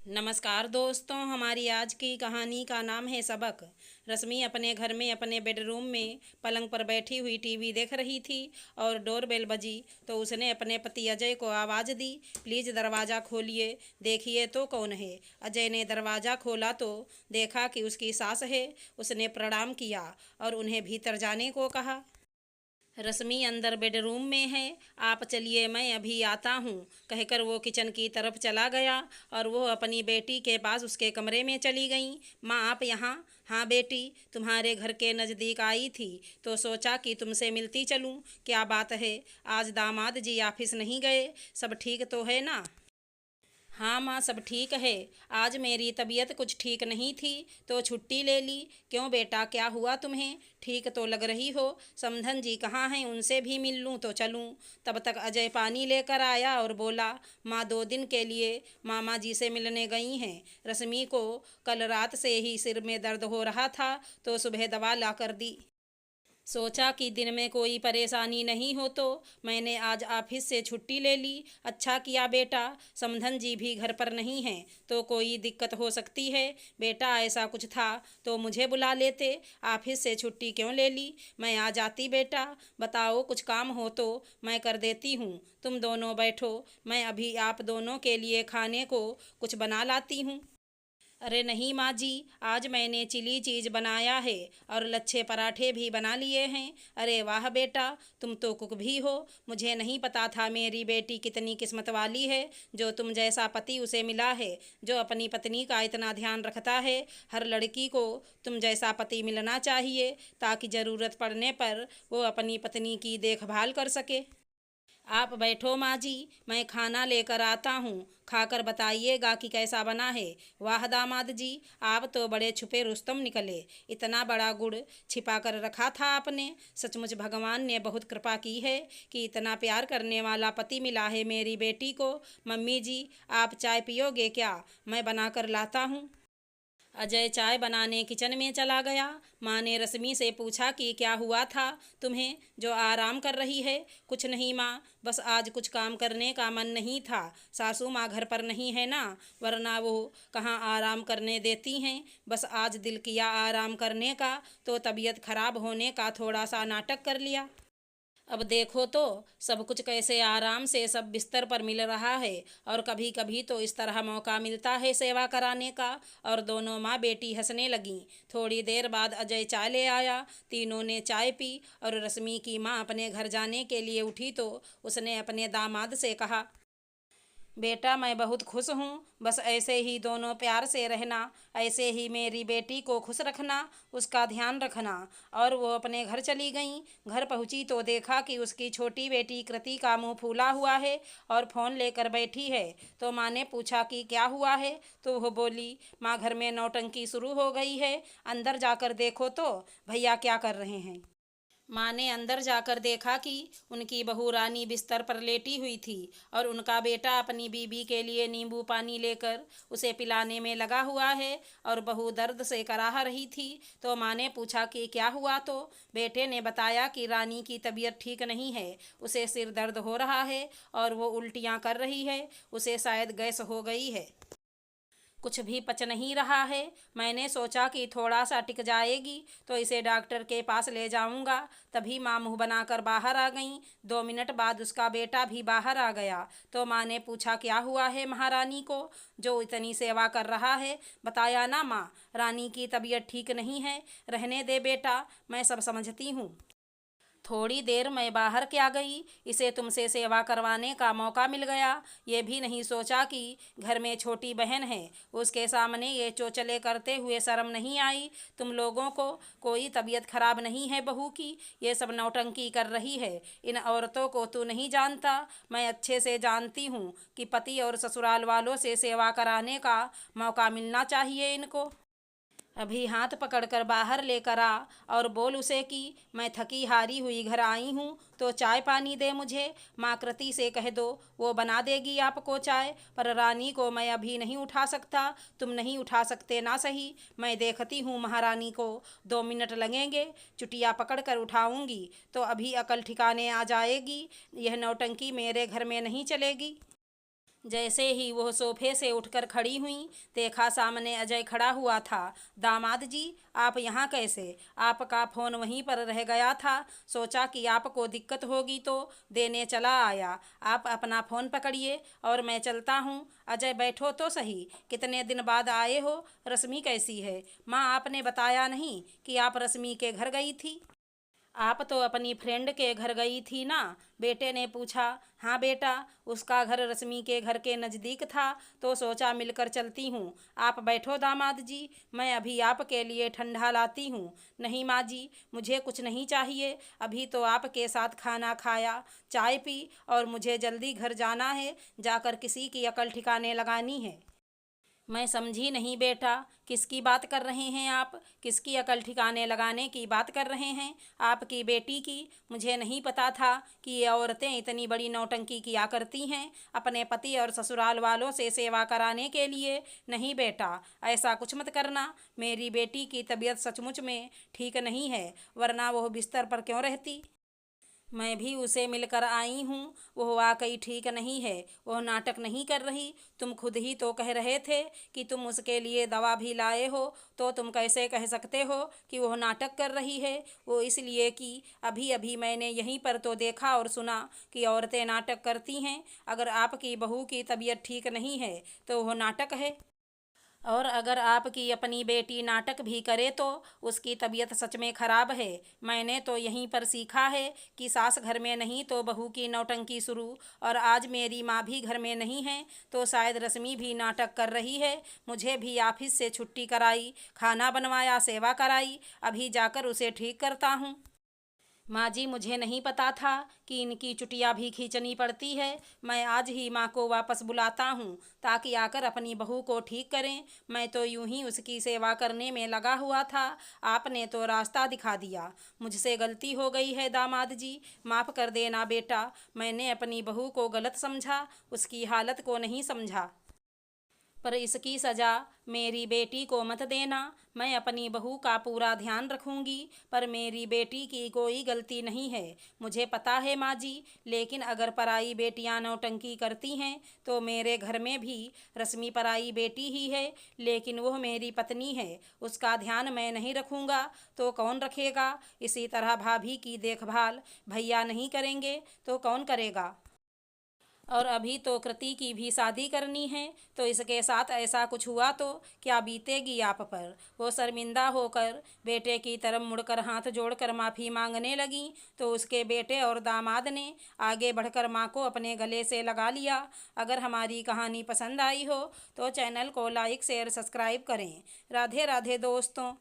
नमस्कार दोस्तों, हमारी आज की कहानी का नाम है सबक। रश्मि अपने घर में अपने बेडरूम में पलंग पर बैठी हुई टीवी देख रही थी और डोरबेल बजी तो उसने अपने पति अजय को आवाज़ दी, प्लीज़ दरवाज़ा खोलिए, देखिए तो कौन है। अजय ने दरवाज़ा खोला तो देखा कि उसकी सास है। उसने प्रणाम किया और उन्हें भीतर जाने को कहा। रश्मि अंदर बेडरूम में है, आप चलिए मैं अभी आता हूँ, कहकर वो किचन की तरफ चला गया और वो अपनी बेटी के पास उसके कमरे में चली गई। माँ आप यहाँ? हाँ बेटी, तुम्हारे घर के नज़दीक आई थी तो सोचा कि तुमसे मिलती चलूँ। क्या बात है, आज दामाद जी ऑफिस नहीं गए? सब ठीक तो है ना? हाँ माँ, सब ठीक है। आज मेरी तबीयत कुछ ठीक नहीं थी तो छुट्टी ले ली। क्यों बेटा, क्या हुआ तुम्हें? ठीक तो लग रही हो। समधन जी कहाँ हैं, उनसे भी मिल लूँ तो चलूँ। तब तक अजय पानी लेकर आया और बोला, माँ 2 दिन के लिए मामा जी से मिलने गई हैं। रश्मि को कल रात से ही सिर में दर्द हो रहा था तो सुबह दवा ला कर दी। सोचा कि दिन में कोई परेशानी नहीं हो तो मैंने आज ऑफिस से छुट्टी ले ली। अच्छा किया बेटा, समधन जी भी घर पर नहीं हैं तो कोई दिक्कत हो सकती है। बेटा ऐसा कुछ था तो मुझे बुला लेते, ऑफिस से छुट्टी क्यों ले ली? मैं आ जाती बेटा। बताओ, कुछ काम हो तो मैं कर देती हूँ, तुम दोनों बैठो, मैं अभी आप दोनों के लिए खाने को कुछ बना लाती हूँ। अरे नहीं माँ जी, आज मैंने चिली चीज़ बनाया है और लच्छे पराठे भी बना लिए हैं। अरे वाह बेटा, तुम तो कुक भी हो। मुझे नहीं पता था मेरी बेटी कितनी किस्मत वाली है जो तुम जैसा पति उसे मिला है, जो अपनी पत्नी का इतना ध्यान रखता है। हर लड़की को तुम जैसा पति मिलना चाहिए ताकि ज़रूरत पड़ने पर वो अपनी पत्नी की देखभाल कर सके। आप बैठो माँ जी, मैं खाना लेकर आता हूँ, खाकर बताइएगा कि कैसा बना है। वाह दामाद जी, आप तो बड़े छुपे रुस्तम निकले। इतना बड़ा गुड़ छिपा कर रखा था आपने। सचमुच भगवान ने बहुत कृपा की है कि इतना प्यार करने वाला पति मिला है मेरी बेटी को। मम्मी जी, आप चाय पियोगे क्या? मैं बना कर लाता हूँ। अजय चाय बनाने किचन में चला गया। माँ ने रश्मि से पूछा कि क्या हुआ था तुम्हें जो आराम कर रही है? कुछ नहीं माँ, बस आज कुछ काम करने का मन नहीं था। सासू माँ घर पर नहीं है ना, वरना वो कहाँ आराम करने देती हैं। बस आज दिल किया आराम करने का तो तबीयत खराब होने का थोड़ा सा नाटक कर लिया। अब देखो तो सब कुछ कैसे आराम से सब बिस्तर पर मिल रहा है। और कभी कभी तो इस तरह मौका मिलता है सेवा कराने का। और दोनों माँ बेटी हंसने लगीं। थोड़ी देर बाद अजय चाय ले आया। तीनों ने चाय पी और रश्मि की माँ अपने घर जाने के लिए उठी तो उसने अपने दामाद से कहा, बेटा मैं बहुत खुश हूँ, बस ऐसे ही दोनों प्यार से रहना, ऐसे ही मेरी बेटी को खुश रखना, उसका ध्यान रखना। और वो अपने घर चली गई। घर पहुँची तो देखा कि उसकी छोटी बेटी कृति का मुंह फूला हुआ है और फ़ोन लेकर बैठी है। तो माँ ने पूछा कि क्या हुआ है तो वो बोली, माँ घर में नौटंकी शुरू हो गई है, अंदर जाकर देखो तो भैया क्या कर रहे हैं। माँ ने अंदर जाकर देखा कि उनकी बहू रानी बिस्तर पर लेटी हुई थी और उनका बेटा अपनी बीबी के लिए नींबू पानी लेकर उसे पिलाने में लगा हुआ है और बहू दर्द से कराह रही थी। तो माँ ने पूछा कि क्या हुआ तो बेटे ने बताया कि रानी की तबीयत ठीक नहीं है, उसे सिर दर्द हो रहा है और वो उल्टियाँ कर रही है, उसे शायद गैस हो गई है। कुछ भी पच नहीं रहा है। मैंने सोचा कि थोड़ा सा टिक जाएगी तो इसे डॉक्टर के पास ले जाऊंगा। तभी माँ मुँह बनाकर बाहर आ गईं। 2 मिनट बाद उसका बेटा भी बाहर आ गया। तो माँ ने पूछा क्या हुआ है महारानी को जो इतनी सेवा कर रहा है? बताया ना माँ, रानी की तबीयत ठीक नहीं है। रहने दे बेटा, मैं सब समझती हूँ। थोड़ी देर मैं बाहर क्या गई, इसे तुमसे सेवा करवाने का मौका मिल गया। ये भी नहीं सोचा कि घर में छोटी बहन है, उसके सामने ये चोचले करते हुए शर्म नहीं आई। तुम लोगों को कोई तबीयत खराब नहीं है बहू की, ये सब नौटंकी कर रही है। इन औरतों को तू नहीं जानता, मैं अच्छे से जानती हूँ कि पति और ससुराल वालों से सेवा कराने का मौका मिलना चाहिए इनको। अभी हाथ पकड़कर बाहर लेकर आ और बोल उसे कि मैं थकी हारी हुई घर आई हूँ तो चाय पानी दे मुझे। माँ कृति से कह दो, वो बना देगी आपको चाय, पर रानी को मैं अभी नहीं उठा सकता। तुम नहीं उठा सकते ना सही, मैं देखती हूँ महारानी को। 2 मिनट लगेंगे, चुटिया पकड़ कर उठाऊंगी तो अभी अकल ठिकाने आ जाएगी। यह नौटंकी मेरे घर में नहीं चलेगी। जैसे ही वह सोफे से उठकर खड़ी हुई, देखा सामने अजय खड़ा हुआ था। दामाद जी, आप यहाँ कैसे? आपका फ़ोन वहीं पर रह गया था, सोचा कि आपको दिक्कत होगी तो देने चला आया। आप अपना फ़ोन पकड़िए और मैं चलता हूँ। अजय, बैठो तो सही, कितने दिन बाद आए हो? रश्मि कैसी है? माँ, आपने बताया नहीं कि आप रश्मि के घर गई थी? आप तो अपनी फ्रेंड के घर गई थी ना? बेटे ने पूछा। हाँ बेटा, उसका घर रश्मि के घर के नज़दीक था, तो सोचा मिलकर चलती हूँ। आप बैठो दामाद जी, मैं अभी आपके लिए ठंडा लाती हूँ। नहीं माँ जी, मुझे कुछ नहीं चाहिए, अभी तो आपके साथ खाना खाया, चाय पी और मुझे जल्दी घर जाना है, जाकर किसी की अकल ठिकाने लगानी है। मैं समझी नहीं बेटा, किसकी बात कर रहे हैं आप? किसकी अकल ठिकाने लगाने की बात कर रहे हैं? आपकी बेटी की? मुझे नहीं पता था कि ये औरतें इतनी बड़ी नौटंकी किया करती हैं अपने पति और ससुराल वालों से सेवा कराने के लिए। नहीं बेटा, ऐसा कुछ मत करना। मेरी बेटी की तबीयत सचमुच में ठीक नहीं है, वरना वह बिस्तर पर क्यों रहती? मैं भी उसे मिलकर आई हूँ, वह वाकई ठीक नहीं है, वह नाटक नहीं कर रही। तुम खुद ही तो कह रहे थे कि तुम उसके लिए दवा भी लाए हो, तो तुम कैसे कह सकते हो कि वह नाटक कर रही है? वो इसलिए कि अभी अभी मैंने यहीं पर तो देखा और सुना कि औरतें नाटक करती हैं। अगर आपकी बहू की तबीयत ठीक नहीं है तो वह नाटक है, और अगर आपकी अपनी बेटी नाटक भी करे तो उसकी तबीयत सच में खराब है। मैंने तो यहीं पर सीखा है कि सास घर में नहीं तो बहू की नौटंकी शुरू। और आज मेरी माँ भी घर में नहीं है, तो शायद रश्मि भी नाटक कर रही है। मुझे भी ऑफिस से छुट्टी कराई, खाना बनवाया, सेवा कराई, अभी जाकर उसे ठीक करता हूँ। माँ जी, मुझे नहीं पता था कि इनकी चुटिया भी खींचनी पड़ती है। मैं आज ही माँ को वापस बुलाता हूँ, ताकि आकर अपनी बहू को ठीक करें। मैं तो यूं ही उसकी सेवा करने में लगा हुआ था, आपने तो रास्ता दिखा दिया। मुझसे गलती हो गई है दामाद जी, माफ़ कर देना बेटा। मैंने अपनी बहू को गलत समझा, उसकी हालत को नहीं समझा। पर इसकी सज़ा मेरी बेटी को मत देना। मैं अपनी बहू का पूरा ध्यान रखूंगी, पर मेरी बेटी की कोई गलती नहीं है। मुझे पता है माँ जी, लेकिन अगर पराई बेटियां नौटंकी करती हैं तो मेरे घर में भी रश्मि पराई बेटी ही है, लेकिन वह मेरी पत्नी है। उसका ध्यान मैं नहीं रखूंगा तो कौन रखेगा? इसी तरह भाभी की देखभाल भैया नहीं करेंगे तो कौन करेगा? और अभी तो कृति की भी शादी करनी है, तो इसके साथ ऐसा कुछ हुआ तो क्या बीतेगी आप पर? वो शर्मिंदा होकर बेटे की तरफ मुड़कर हाथ जोड़कर माफ़ी मांगने लगी, तो उसके बेटे और दामाद ने आगे बढ़कर माँ को अपने गले से लगा लिया। अगर हमारी कहानी पसंद आई हो तो चैनल को लाइक शेयर सब्सक्राइब करें। राधे राधे दोस्तों।